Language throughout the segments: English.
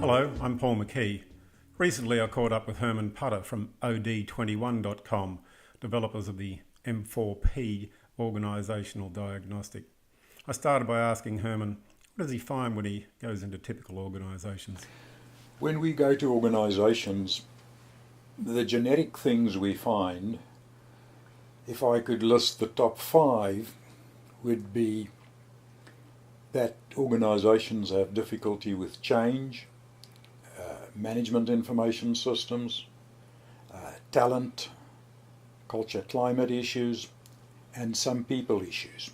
Hello, I'm Paul McKee. Recently I caught up with Herman Putter from OD21.com, developers of the M4P organisational diagnostic. I started by asking Herman, what does he find when he goes into typical organisations? When we go to organisations, the generic things we find, if I could list the top 5, would be that organisations have difficulty with change, management information systems, talent, culture climate issues, and some people issues.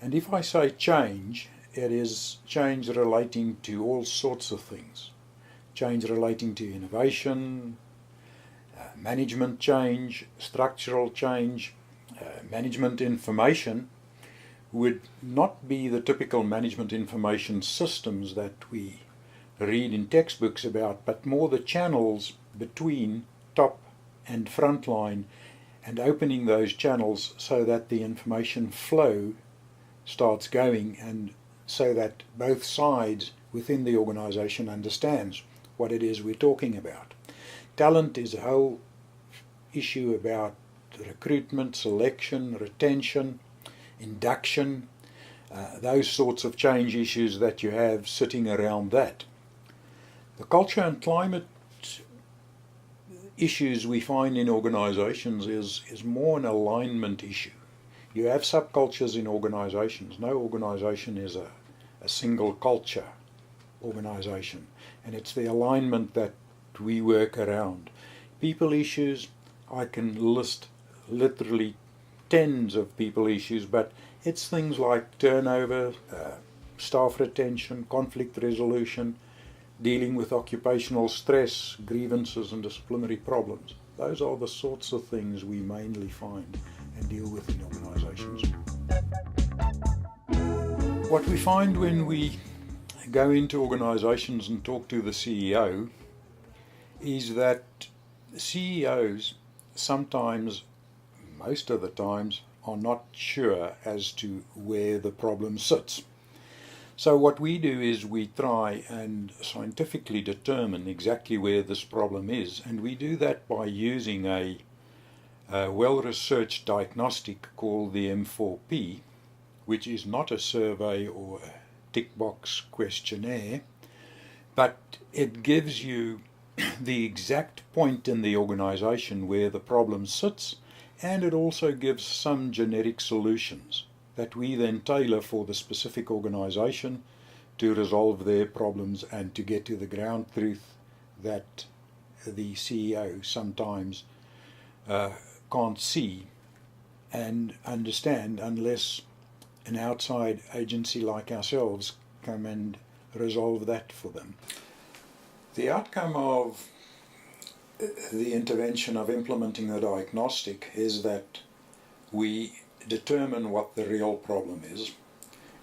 And if I say change, it is change relating to all sorts of things. Change relating to innovation, management change, structural change, management information would not be the typical management information systems that we read in textbooks about, but more the channels between top and frontline and opening those channels so that the information flow starts going and so that both sides within the organisation understands what it is we're talking about. Talent is a whole issue about recruitment, selection, retention, induction, those sorts of change issues that you have sitting around that. The culture and climate issues we find in organisations is more an alignment issue. You have subcultures in organisations. No organisation is a single culture organisation, and it's the alignment that we work around. People issues, I can list literally tens of people issues, but it's things like turnover, staff retention, conflict resolution, dealing with occupational stress, grievances and disciplinary problems. Those are the sorts of things we mainly find and deal with in organisations. What we find when we go into organisations and talk to the CEO is that CEOs sometimes, most of the times, are not sure as to where the problem sits. So what we do is we try and scientifically determine exactly where this problem is, and we do that by using a well-researched diagnostic called the M4P, which is not a survey or a tick box questionnaire, but it gives you the exact point in the organisation where the problem sits, and it also gives some generic solutions that we then tailor for the specific organisation to resolve their problems and to get to the ground truth that the CEO sometimes can't see and understand unless an outside agency like ourselves come and resolve that for them. The outcome of the intervention of implementing the diagnostic is that we determine what the real problem is,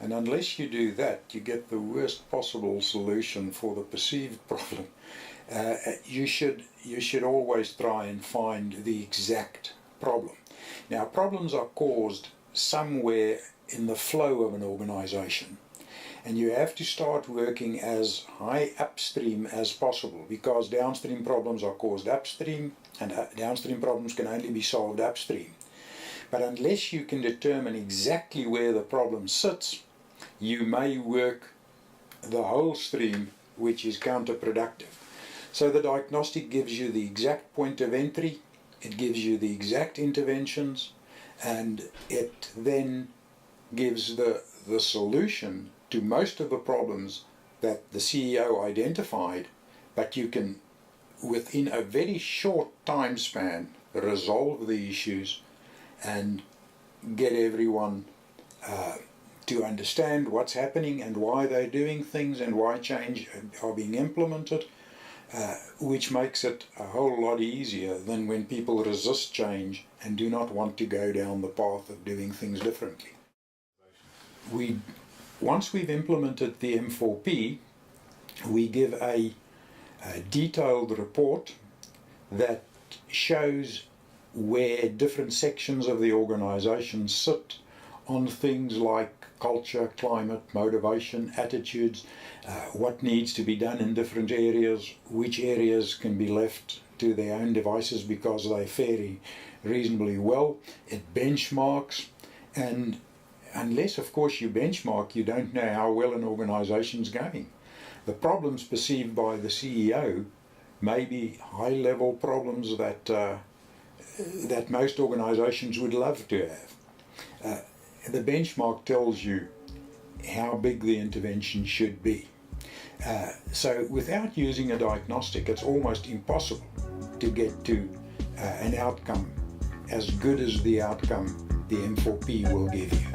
and unless you do that, you get the worst possible solution for the perceived problem. You should always try and find the exact problem. Now, problems are caused somewhere in the flow of an organisation, and you have to start working as high upstream as possible, because downstream problems are caused upstream, and downstream problems can only be solved upstream. But unless you can determine exactly where the problem sits, you may work the whole stream, which is counterproductive. So the diagnostic gives you the exact point of entry, it gives you the exact interventions, and it then gives the solution to most of the problems that the CEO identified, but you can, within a very short time span, resolve the issues and get everyone to understand what's happening and why they're doing things and why change are being implemented, which makes it a whole lot easier than when people resist change and do not want to go down the path of doing things differently. Once we've implemented the M4P, we give a detailed report that shows where different sections of the organisation sit on things like culture, climate, motivation, attitudes, what needs to be done in different areas, which areas can be left to their own devices because they fare reasonably well. It benchmarks, and unless, of course, you benchmark, you don't know how well an organization's going. The problems perceived by the CEO may be high-level problems that most organizations would love to have. The benchmark tells you how big the intervention should be. So without using a diagnostic, it's almost impossible to get to an outcome as good as the outcome the M4P will give you.